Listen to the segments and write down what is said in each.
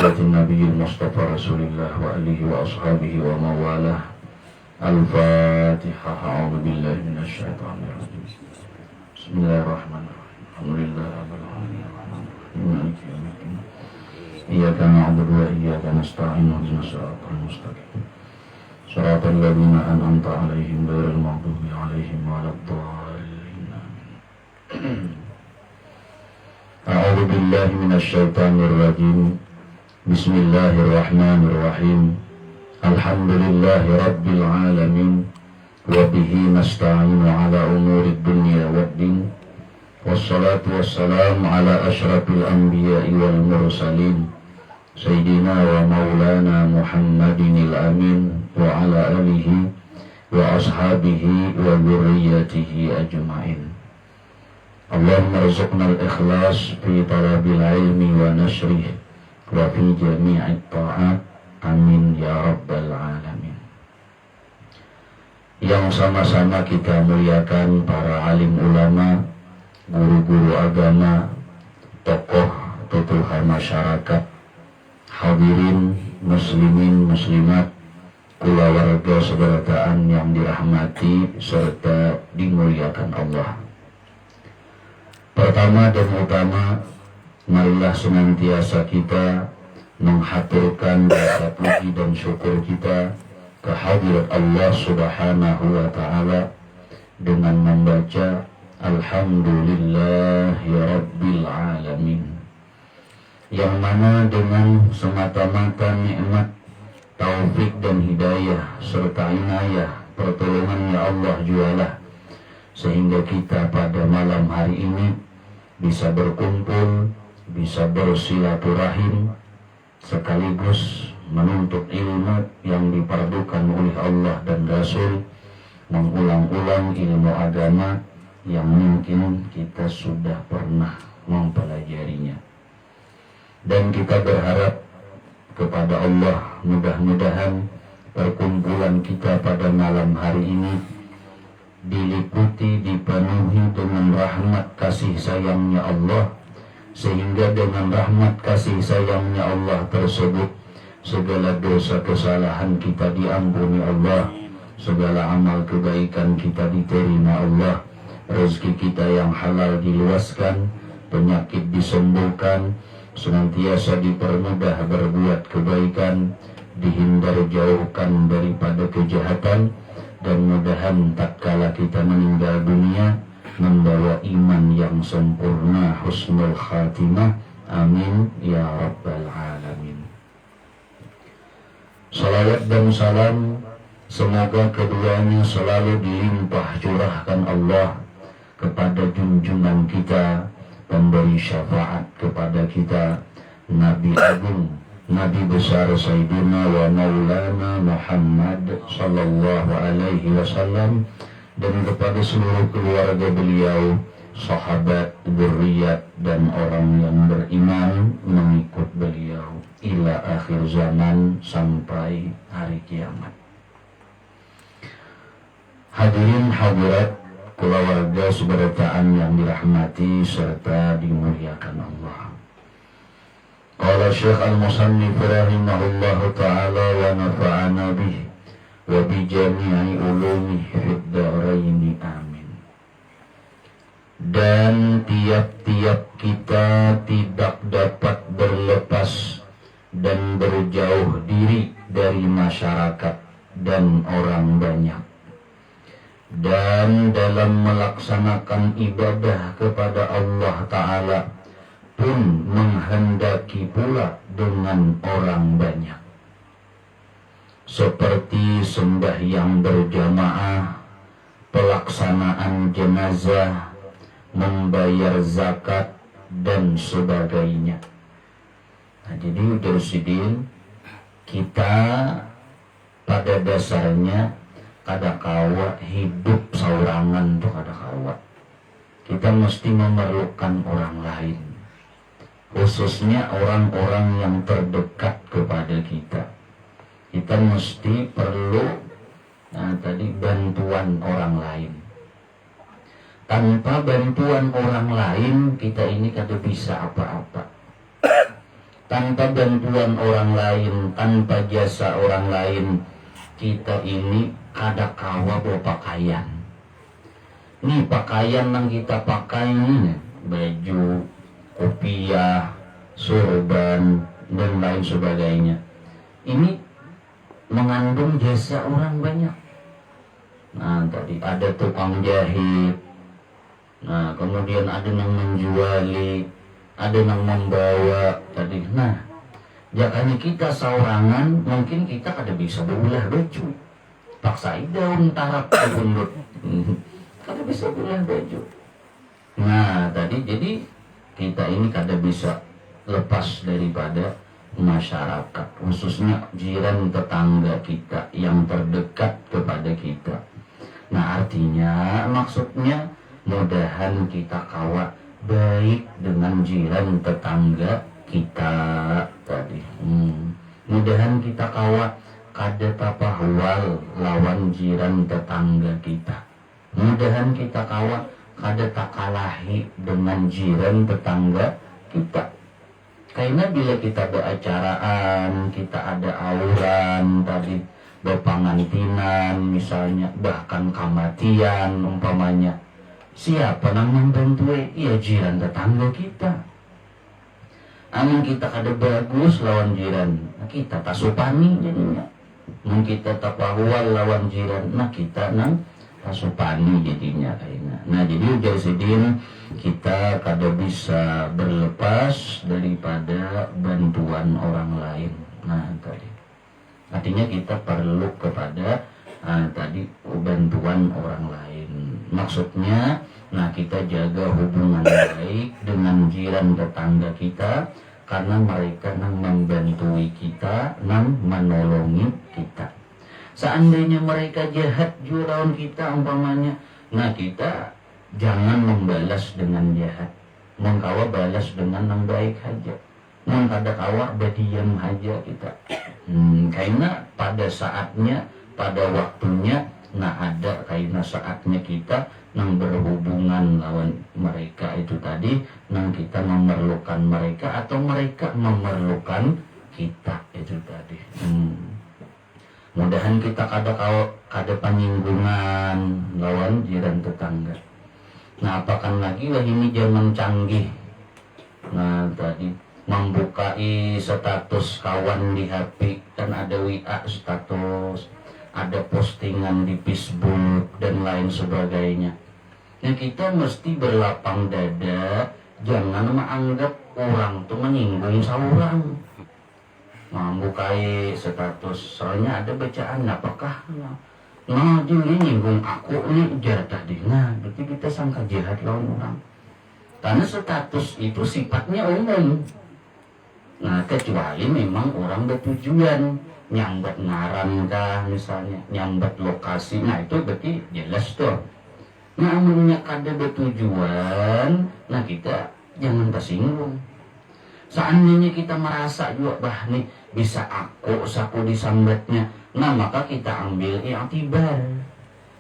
حضرة النبي المصطفى رسول الله وآله وأصحابه ومواله. الفاتحة. أعوذ بالله من الشيطان الرجيم. بسم الله الرحمن الرحيم. الحمد لله رب العالمين الرحمن الرحيم مالك يوم الدين. إياك نعبد وإياك نستعين اهدنا الصراط المستقيم صراط الذين أنعمت عليهم غير المغضوب عليهم ولا الضالين. أعوذ بالله من الشيطان الرجيم. بسم الله الرحمن الرحيم. الحمد لله رب العالمين وبه نستعين على أمور الدنيا والدين والصلاة والسلام على أشرف الأنبياء والمرسلين سيدنا ومولانا محمد الأمين وعلى آله وأصحابه وذريته أجمعين. اللهم ارزقنا الإخلاص في طلب العلم ونشره وفي جميع الطاعات. Amin ya rabbal alamin. Yang sama-sama kita muliakan para alim ulama, guru-guru agama, tokoh masyarakat, hadirin muslimin muslimat, kulawarga seberataan yang dirahmati serta dimuliakan Allah. Pertama dan utama, marilah senantiasa kita menghaturkan rasa puji dan syukur kita kehadirat Allah Subhanahu wa Ta'ala dengan membaca Alhamdulillahi Rabbil Alamin, yang mana dengan semata-mata nikmat, taufik dan hidayah serta inayah pertolongannya Allah jualah sehingga kita pada malam hari ini bisa berkumpul, bisa bersilaturahim, sekaligus menuntut ilmu yang diperdukan oleh Allah dan Rasul, mengulang-ulang ilmu agama yang mungkin kita sudah pernah mempelajarinya. Dan kita berharap kepada Allah, mudah-mudahan perkumpulan kita pada malam hari ini diliputi, dipenuhi dengan rahmat kasih sayangnya Allah, sehingga dengan rahmat kasih sayangnya Allah tersebut segala dosa kesalahan kita diampuni Allah, segala amal kebaikan kita diterima Allah, rezeki kita yang halal diluaskan, penyakit disembuhkan, senantiasa dipermudah berbuat kebaikan, dihindar jauhkan daripada kejahatan, dan mudahan tatkala kita meninggal dunia membawa iman yang sempurna, husnul khatimah. Amin ya rabbal alamin. Salawat dan salam semoga keduanya selalu dilimpah curahkan Allah kepada junjungan kita, pemberi syafaat kepada kita, Nabi Agung, Nabi besar Sayyidina wa Maulana Muhammad sallallahu alaihi wasallam, dan kepada seluruh keluarga beliau, sahabat, dzurriyyat, dan orang yang beriman mengikut beliau ila akhir zaman sampai hari kiamat. Hadirin hadirat keluarga seberataan yang dirahmati serta dimuliakan Allah. Qala Syekh Al-Musannif rahimahullahu ta'ala wa nafa'ana bih wa bi jami'i ulumi fid dharaini amin. Dan tiap-tiap kita tidak dapat berlepas dan berjauh diri dari masyarakat dan orang banyak, dan dalam melaksanakan ibadah kepada Allah Ta'ala pun menghendaki pula dengan orang banyak, seperti sembahyang berjamaah, pelaksanaan jenazah, membayar zakat, dan sebagainya. Nah, jadi Udursidin, kita pada dasarnya kada kawa hidup saurangan tuh kada kawa. Kita mesti memerlukan orang lain, khususnya orang-orang yang terdekat kepada kita. Kita mesti perlu bantuan orang lain. Tanpa bantuan orang lain kita ini kada bisa apa-apa. tanpa bantuan orang lain, tanpa jasa orang lain, kita ini kada kawa berpakaian. Nih pakaian yang kita pakai ini, baju, kopiah, sorban, dan lain sebagainya. Ini mengandung jasa orang banyak. Nah, tadi ada tukang jahit. Nah, kemudian ada yang menjuali, ada yang membawa tadi. Nah, jakanya kita seorangan, mungkin kita kada bisa berulah baju. Paksa daun tarap undut. Kada bisa berulah baju. Nah, tadi jadi kita ini kada bisa lepas daripada masyarakat, khususnya jiran tetangga kita yang terdekat kepada kita. Nah, artinya maksudnya mudahan kita kawa baik dengan jiran tetangga kita tadi. Mudahan kita kawa kada tapahwal lawan jiran tetangga kita. Mudahan kita kawa kada takalahi dengan jiran tetangga kita. Karena bila kita beracaraan, kita ada auran tadi, berpangantinan misalnya, bahkan kematian umpamanya, siapa yang membantu? Ya jiran tetangga kita. Amin kita kada bagus lawan jiran, nah kita tasupani jadinya. Nang kita tapahwal lawan jiran, nah kita nang tasupani jadinya kayaknya. Nah jadi ujar sedin kita kada bisa berlepas daripada bantuan orang lain. Nah tadi artinya kita perlu kepada tadi bantuan orang lain. Maksudnya, nah kita jaga hubungan baik dengan jiran tetangga kita, karena mereka nang membantui kita, nang menolongi kita. Seandainya mereka jahat juga lawan kita umpamanya, nah kita jangan membalas dengan jahat, mengkawa balas dengan yang baik saja, mengkada kawa berdiam saja kita. Karena pada saatnya, pada waktunya, nah ada karena saatnya kita nang berhubungan lawan mereka itu tadi, nang kita memerlukan mereka atau mereka memerlukan kita itu tadi. Mudahan kita kada penyinggungan lawan jiran tetangga. Nah, apakan lagi lah ini zaman canggih. Nah, tadi membukai status kawan di HP, kan ada WA status, ada postingan di Facebook dan lain sebagainya. Nah, kita mesti berlapang dada, jangan menganggap orang tuh menyinggung seorang. Membukai status, soalnya ada bacaan apakah nah dia nyinggung aku nih jahat tadi. Nah berarti kita sangka jahat lawan orang, karena status itu sifatnya umum. Nah kecuali memang orang bertujuan nyambat ngaran kah misalnya, nyambat lokasi, nah itu berarti jelas tuh. Nah amunnya kada bertujuan, nah kita jangan tersinggung. Seandainya kita merasa juga bah nih bisa saku disambatnya, nah maka kita ambil i'tibar,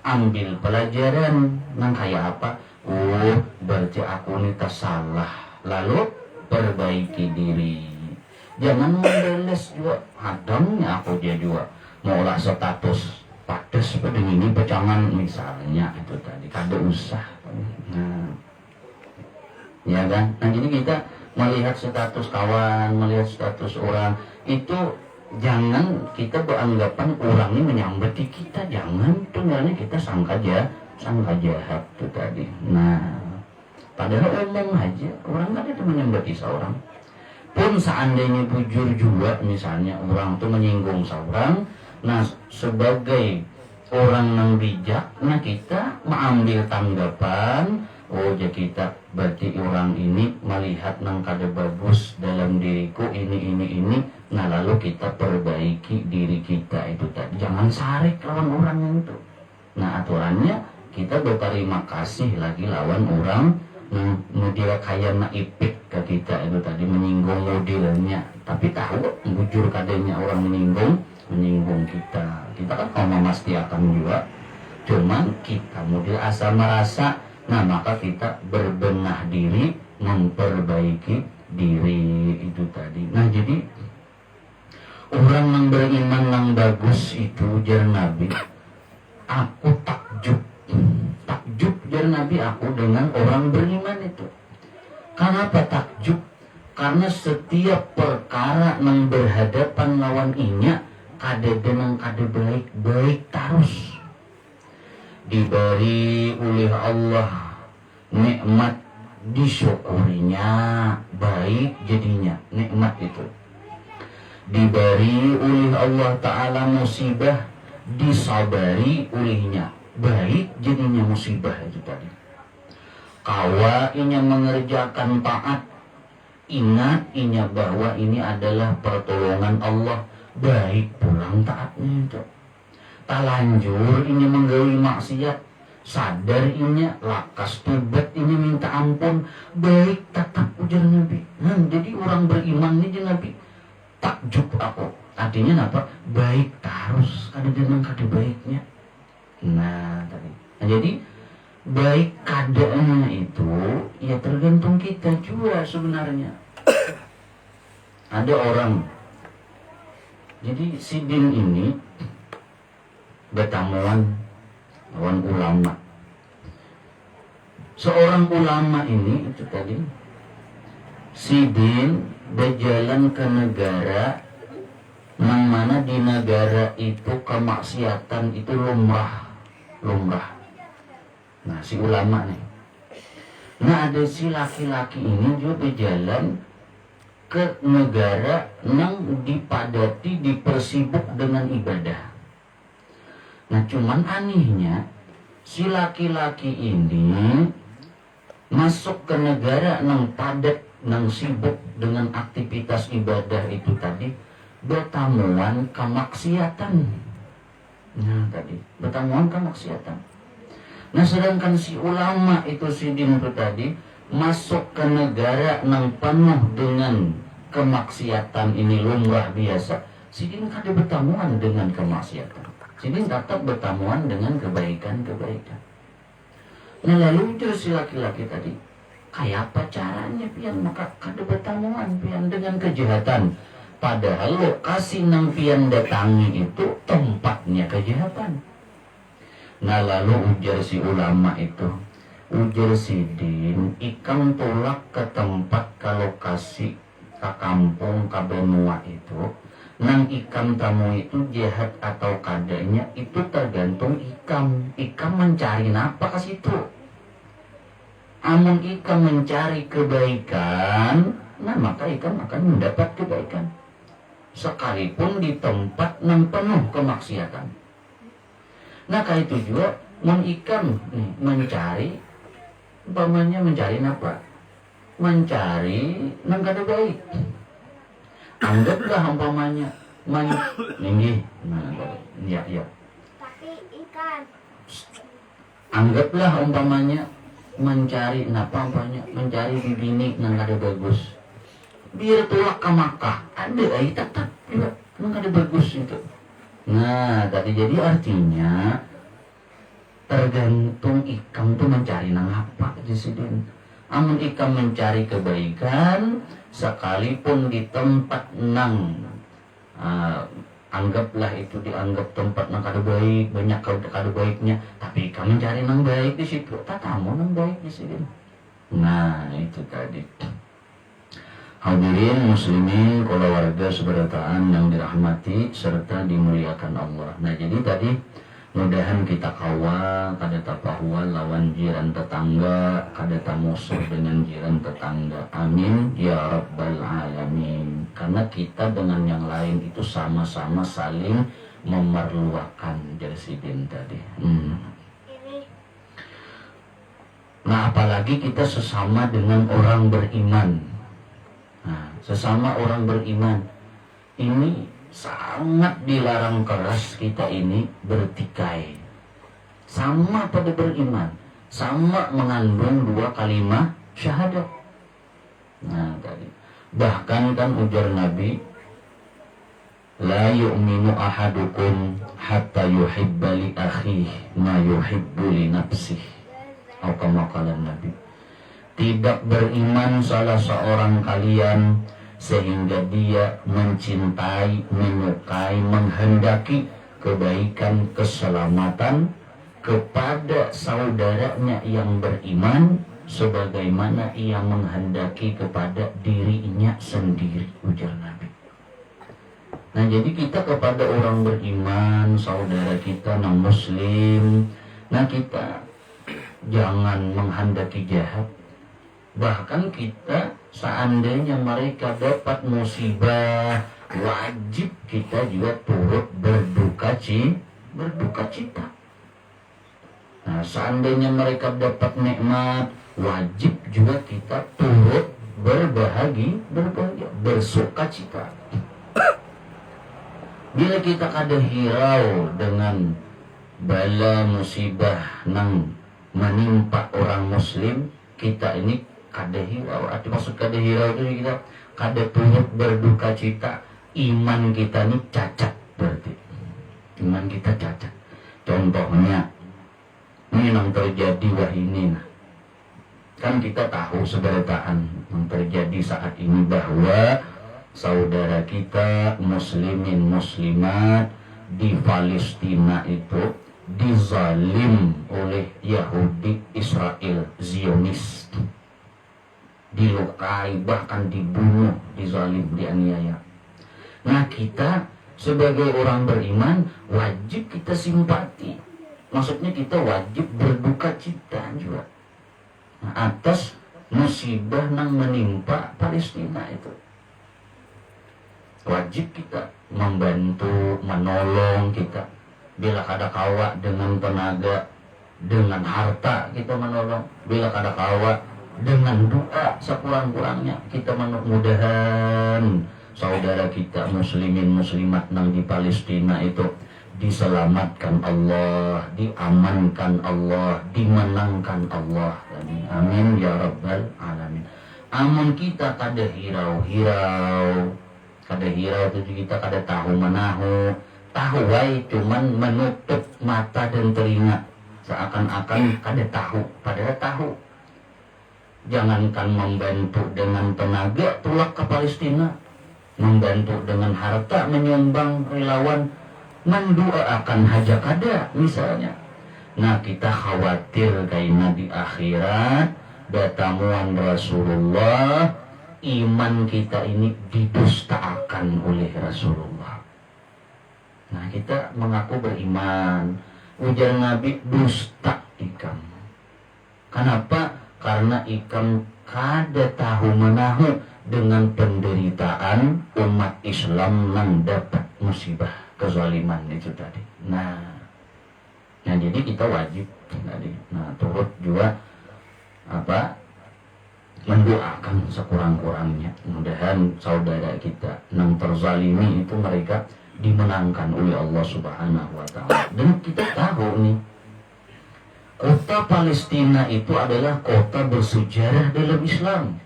ambil pelajaran. Nang kayak apa? Oh berarti aku ini tersalah, lalu perbaiki diri. Jangan membalas juga, adamnya aku dia juga mau lah status padas seperti ini pecangan misalnya itu tadi, kada usah. Nah ya kan, nah jadi kita melihat status kawan, melihat status orang itu, jangan kita beranggapan orang ini menyambati kita, jangan. Sebenarnya kita sangka jahat itu tadi. Nah padahal umum aja, orang kan itu menyambati seorang. Pun seandainya bujur juga misalnya orang itu menyinggung seorang, nah sebagai orang yang bijak, nah kita mengambil tanggapan. Oh ya kita berarti orang ini melihat nang kada bagus dalam diriku ini. Nah lalu kita perbaiki diri kita itu tadi. Jangan sarik lawan orang yang itu. Nah aturannya kita berterima kasih lagi lawan orang model kayak naipik ke kita itu tadi, menyinggung modelnya. Tapi tahu bujur kadanya orang menyinggung kita. Kita kan ngomong pasti akan juga. Cuman kita model asal merasa. Nah maka kita berbenah diri, memperbaiki diri itu tadi. Nah jadi orang yang beriman yang bagus itu jar Nabi, aku takjub jar Nabi aku dengan orang beriman itu. Kenapa takjub? Karena setiap perkara yang berhadapan lawan inya kada denang kada baik terus. Diberi oleh Allah nikmat, disyukurinya baik jadinya nikmat itu. Diberi oleh Allah Ta'ala musibah, disabari olehnya baik jadinya musibah itu tadi. Kawa inya mengerjakan taat, ingat inya bahwa ini adalah pertolongan Allah, baik pulang taatnya itu. Tak lanjur inya menggawi maksiat, sadar inya lakas tobat inya minta ampun, baik tetap ujar Nabi. Nah, jadi orang beriman ini Nabi takjub aku, artinya apa? Baik terus, kada denang kada baiknya. Nah tadi, nah, jadi baik keadaannya itu ya tergantung kita juga sebenarnya. Ada orang, jadi sidin ini bertamuan lawan ulama. Seorang ulama ini itu tadi sidin berjalan ke negara yang mana di negara itu kemaksiatan itu lumrah. Nah si ulama nih, nah ada si laki-laki ini juga berjalan ke negara yang dipadati, dipersibuk dengan ibadah. Nah cuman anehnya si laki-laki ini masuk ke negara yang padat, yang sibuk dengan aktivitas ibadah itu tadi, bertamuan kemaksiatan. Nah tadi bertamuan kemaksiatan. Nah sedangkan si ulama itu sidin itu tadi masuk ke negara yang penuh dengan kemaksiatan ini lumrah biasa, sidin kada bertamuan dengan kemaksiatan, sidin tetap bertamuan dengan kebaikan. Nah lalu ujar si laki-laki tadi, kayak apa caranya pian maka kada bertamuan pian dengan kejahatan, padahal lokasi nang pian datangi itu tempatnya kejahatan. Nah lalu ujar si ulama itu, ujar sidin, ikam tolak ke tempat ke lokasi ke kampung ke benua itu, nang ikam tamu itu jahat atau kadanya itu tergantung ikam mencari apa ke situ. Amun ikam mencari kebaikan, nah maka ikam akan mendapat kebaikan sekalipun di tempat nang penuh kemaksiatan. Nah kayak itu juga ikam nih, mencari umpamanya mencari apa? Mencari nang kada baik. Anggaplah umpamanya nih, ya. Tapi ikan. Anggaplah umpamanya mencari napa umpamanya mencari bibini nang kada bagus. Biar tolak ke Makkah, ada tetap juga nang kada bagus itu. Nah tadi jadi artinya tergantung ikam tuh mencari nang apa di sini. Amun ikam mencari kebaikan sekalipun di tempat nang anggaplah itu dianggap tempat nang kada baik, banyak kada baiknya, tapi ikam mencari nang baik di situ, tatamu nang baik di sini. Nah itu tadi. Hadirin muslimin keluarga seberataan yang dirahmati serta dimuliakan Allah. Nah jadi tadi mudahan kita kawal kada tapahwa lawan jiran tetangga, kada tamusuh dengan jiran tetangga. Amin ya rabbal alamin. Karena kita dengan yang lain itu sama-sama saling memerlukan jersidin tadi. Nah apalagi kita sesama dengan orang beriman. Nah, sesama orang beriman ini sangat dilarang keras kita ini bertikai. Sama pada beriman, sama mengandung dua kalimat syahadat. Nah tadi bahkan kan ujar Nabi, la yu'minu ahadukum hatta yuhibba li akhihi ma yuhibbu li nafsihi. Atau kama qala Nabi, tidak beriman salah seorang kalian sehingga dia mencintai, menyukai, menghendaki kebaikan, keselamatan kepada saudaranya yang beriman sebagaimana ia menghendaki kepada dirinya sendiri, ujar Nabi. Nah, jadi kita kepada orang beriman, saudara kita non muslim, nah kita jangan menghendaki jahat. Bahkan kita seandainya mereka dapat musibah, wajib kita juga turut berduka cita. Nah, seandainya mereka dapat nikmat, wajib juga kita turut berbahagia, bersuka cita. Bila kita kada hirau dengan bala musibah nang menimpa orang muslim, kita ini kada hirau. Arti maksud kada hirau itu kita kada turut berduka cita. Iman kita ini cacat berarti. Iman kita cacat. Contohnya ini yang terjadi wah ini. Kan kita tahu seberitaan yang terjadi saat ini bahwa saudara kita muslimin muslimat di Palestina itu dizalim oleh Yahudi Israel Zionis, dilukai, bahkan dibunuh, dizalim, dianiaya. Nah, kita sebagai orang beriman wajib kita simpati, maksudnya kita wajib berduka cita juga atas musibah yang menimpa Palestina itu. Wajib kita membantu, menolong kita. Bila kada kawa dengan tenaga, dengan harta kita menolong. Bila kada kawa dengan doa sekurang-kurangnya kita mudah-mudahan saudara kita muslimin muslimat nang di Palestina itu diselamatkan Allah, diamankan Allah, dimenangkan Allah. Amin ya rabbal alamin. Amun kita kada hirau, kada hirau itu kita kada tahu menahu, tahu wae cuman menutup mata dan telinga seakan-akan kada tahu, padahal tahu. Jangankan membantu dengan tenaga tulak ke Palestina, membantu dengan harta, menyumbang relawan, mendoakan hajat kada misalnya. Nah, kita khawatir karena di akhirat datamuan Rasulullah, iman kita ini didustakan oleh Rasulullah. Nah, kita mengaku beriman, ujar Nabi dusta ikam. Kenapa? Karena ikam kada tahu menahu dengan penderitaan umat Islam yang dapat musibah kezaliman itu tadi. Nah, jadi kita wajib tadi. Nah, turut juga mendoakan sekurang-kurangnya. Mudahan saudara kita yang terzalimi itu mereka dimenangkan oleh Allah Subhanahu wa taala. Dan kita tahu nih, kota Palestina itu adalah kota bersejarah dalam Islam.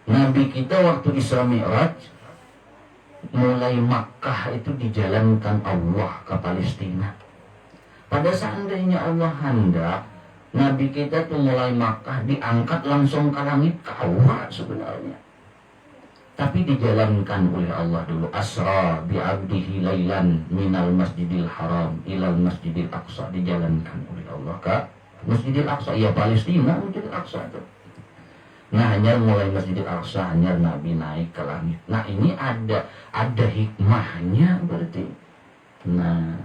Nabi kita waktu Isra Mi'raj mulai Makkah itu dijalankan Allah ke Palestina. Pada seandainya Allah hendak, Nabi kita tuh mulai Makkah diangkat langsung ke langit kawa sebenarnya. Tapi dijalankan oleh Allah dulu. Asra bi'abdihi laylan minal masjidil haram ilal masjidil aqsa, dijalankan oleh Allah ke Masjidil Aqsa. Ya Palestina Masjidil Aqsa itu. Nah, hanya mulai Masjidil Aqsa, hanya Nabi naik ke langit. Nah, ini ada hikmahnya berarti. Nah,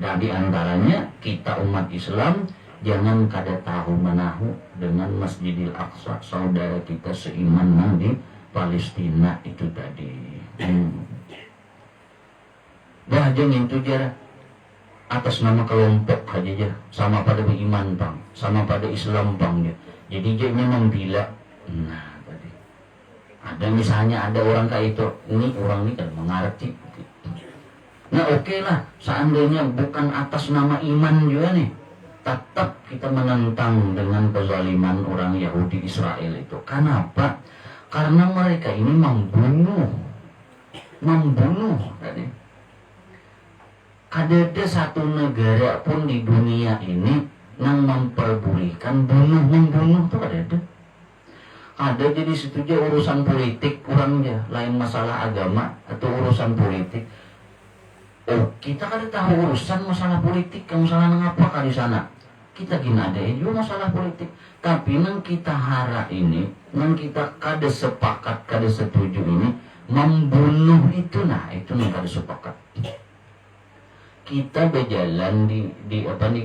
dan di antaranya kita umat Islam jangan kada tahu menahu dengan Masjidil Aqsa, saudara kita seiman nang di Palestina itu tadi. Dah jangan itu jarak atas nama kelompok aja sama pada beriman bang, sama pada Islam bang dia. Jadi dia memang bila. Nah tadi ada misalnya ada orang kayak itu, ini orang ini kan mengerti. Nah oke lah, seandainya bukan atas nama iman juga nih, tetap kita menentang dengan kezaliman orang Yahudi Israel itu. Kenapa? Karena mereka ini membunuh tadi. Kada ada satu negara pun di dunia ini yang memperbolehkan bunuh membunuh tuh ada jadi situ aja urusan politik kurangnya, lain masalah agama atau urusan politik. Oh kita kada tahu urusan masalah politik, masalah ngapa di sana kita gini ada juga masalah politik, tapi nang kita hara ini, nang kita kada sepakat kada setuju ini membunuh itu, nah itu nang kada sepakat. Kita berjalan di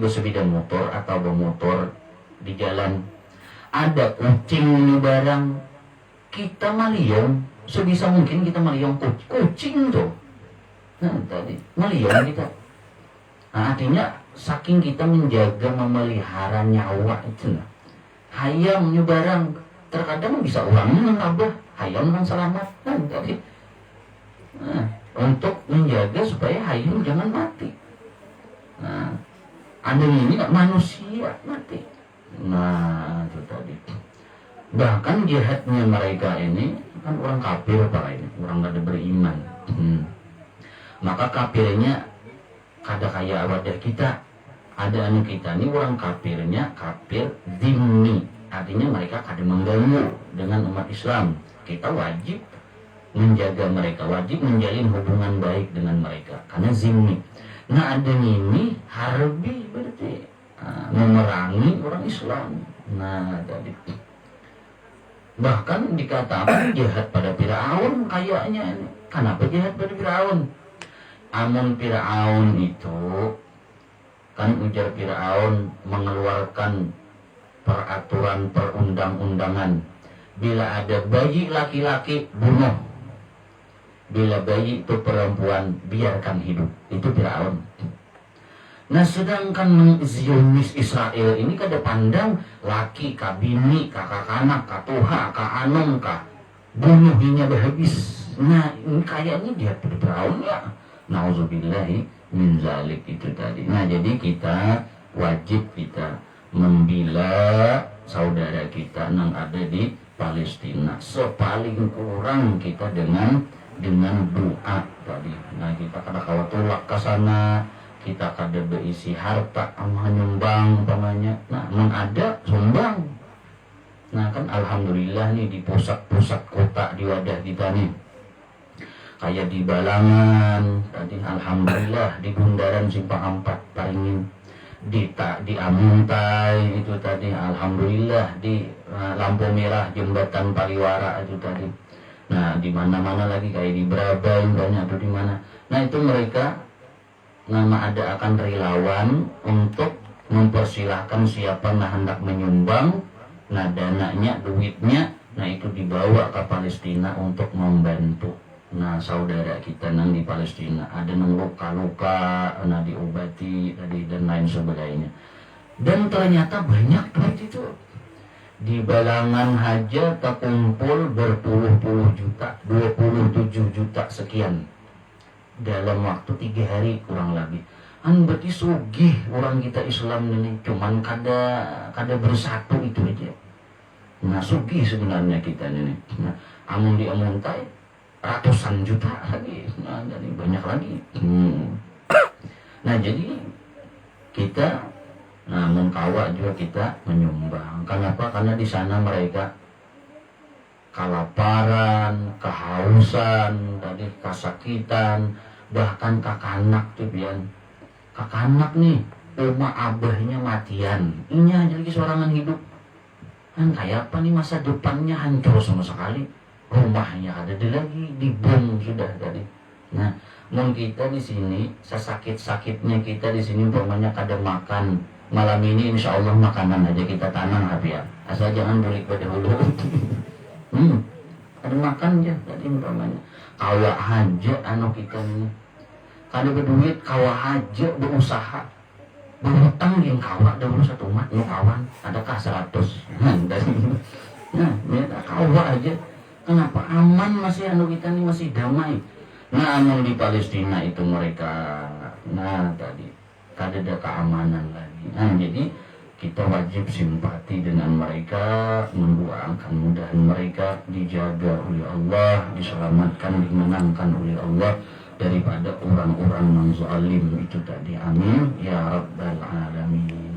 sepeda motor atau bermotor di jalan, ada kucing ini barang, kita maliong sebisa mungkin kita maliong kucing tuh. Nah tadi maliong kita. Nah, artinya saking kita menjaga memelihara nyawa itu lah. Hayam barang terkadang bisa orangnya menambah, hayam kan selamat kan tadi. Nah, untuk menjaga supaya hayam jangan mati. Nah, ada ini nggak manusia mati. Nah, itu tadi. Bahkan jihadnya mereka ini kan orang kafir apa ini, orang nggak ada beriman. Maka kafirnya kada kayak wadah kita. Ada anu kita ini orang kafirnya kafir zimmi, artinya mereka kada mengganggu dengan umat Islam. Kita wajib menjaga mereka, wajib menjalin hubungan baik dengan mereka karena zimmi. Nah ada ini harbi berarti memerangi orang Islam. Nah tadi bahkan dikatakan jihad pada Firaun kayaknya ini. Kenapa jihad pada Firaun? Amun Firaun itu kan ujar Firaun mengeluarkan peraturan perundang-undangan, bila ada bayi laki-laki bunuh, bila bayi itu perempuan biarkan hidup. Itu Firaun. Nah sedangkan Zionis Israel ini kada pandang laki ka bini ka kanak ka tuha ka anom ka bunuhinya berhabis. Nah ini kayaknya dia Firaun ya. Nauzubillahi min zalik itu tadi. Nah jadi kita wajib kita membela saudara kita yang ada di Palestina sepaling kurang kita dengan doa tadi. Nah kita kada kawatulak ke sana, kita kada berisi harta nyumbang umpamanya. Nah ada sumbang. Nah kan alhamdulillah nih di pusat-pusat kota di wadah kita nih, kayak di Balangan tadi alhamdulillah, di Bundaran Simpang 4 Paringin, di Amuntai itu tadi alhamdulillah, di lampu merah jembatan Paliwara itu tadi. Nah di mana-mana lagi kayak di Brabai banyak tuh di mana. Nah itu mereka nama ada akan relawan untuk mempersilahkan siapa yang hendak menyumbang. Nah dananya, duitnya, nah itu dibawa ke Palestina untuk membantu. Nah saudara kita nang di Palestina ada nang luka-luka, nah diobati tadi dan lain sebagainya. Dan ternyata banyak duit itu. Di Balangan aja terkumpul berpuluh-puluh juta, 27 juta sekian dalam waktu 3 hari kurang lebih. Berarti sugih orang kita Islam ini, cuman kada bersatu itu aja. Nah sugih sebenarnya kita ini. Nah amun di Amuntai ratusan juta lagi, nah jadi banyak lagi. Nah jadi kita mengkawal juga kita menyumbang. Kenapa? Karena di sana mereka kelaparan, kehausan, tadi kesakitan, bahkan kakanak tuh pian. Kakanak nih, rumah abahnya matian, ini aja lagi seorangan hidup. Kan kayak apa nih, masa depannya hancur sama sekali. Rumahnya ada lagi dibom sudah tadi. Nah, kita di sini sesakit-sakitnya kita di sini umpamanya kada makan. Malam ini insya Allah makanan aja kita tanam ya. Asal jangan beli pada hulu. Ada makan aja tadi umpamanya. Kawa aja anu kita ini. Kada berduit kawa aja berusaha. Berhutang yang kawa dahulu satu mat nu kawan adakah 100. Nah, mereka kawa aja. Kenapa aman masih anu kita ini masih damai. Nah anu di Palestina itu mereka tadi kada ada keamanan lagi. Nah jadi kita wajib simpati dengan mereka, mendoakan mudahan mereka dijaga oleh Allah, diselamatkan, dimenangkan oleh Allah daripada orang-orang yang zalim itu tadi. Amin ya rabbal alamin.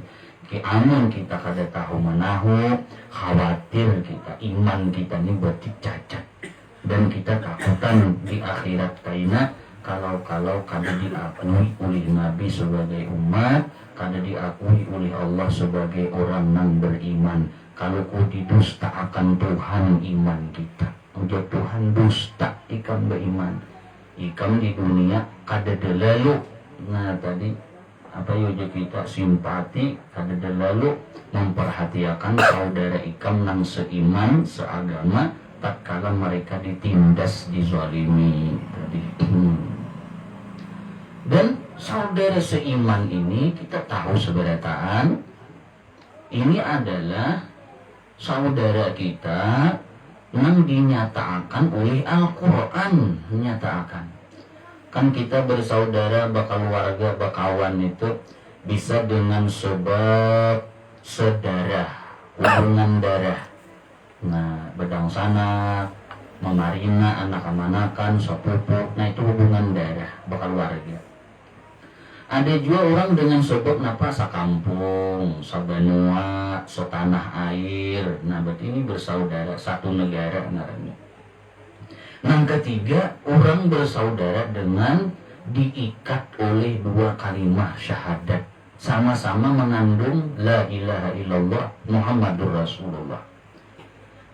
Amun kita kada tahu menahu, khawatir kita iman kita ini berarti cacat, dan kita takutan di akhirat kaina kalau kada diakui oleh Nabi sebagai umat, kada diakui oleh Allah sebagai orang yang beriman. Kalau ku didusta akan Tuhan iman kita, ujar Tuhan dusta ikam beriman, ikam di dunia kada delalu. Nah tadi apa yoja kita simpati kada delalu memperhatikan saudara ikam nang seiman seagama tatkala mereka ditindas dizalimi tadi. Dan saudara seiman ini kita tahu seberataan ini adalah saudara kita yang dinyatakan oleh Al-Quran. Menyatakan kan kita bersaudara, berkeluarga, berkawan itu bisa dengan sebab sedarah, hubungan darah. Nah, bedang sanak, memarina, anak-anakan, sepupu, nah itu hubungan darah, berkeluarga. Ada juga orang dengan sebab napa sakampung, sabanua, setanah air. Nah, berarti ini bersaudara satu negara ngarannya. Yang ketiga, orang bersaudara dengan diikat oleh dua kalimat syahadat, sama-sama mengandung la ilaha illallah Muhammadur Rasulullah.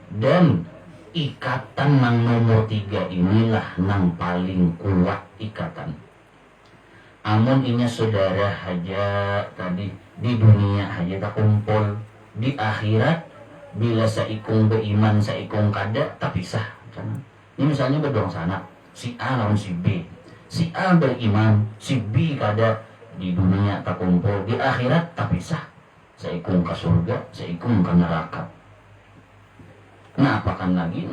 Dan ikatan yang nomor 3 inilah yang paling kuat ikatan. Amun inya saudara haja tadi di dunia haja tak kumpul, di akhirat bila saikung beriman saikung kada tak pisah kan. Ini misalnya berdong sana, si A lawan si B. Si A beriman, si B kada, di dunia tak kumpul, di akhirat tak pisah. Seikung ke surga, seikung ke neraka. Nah apakan lagi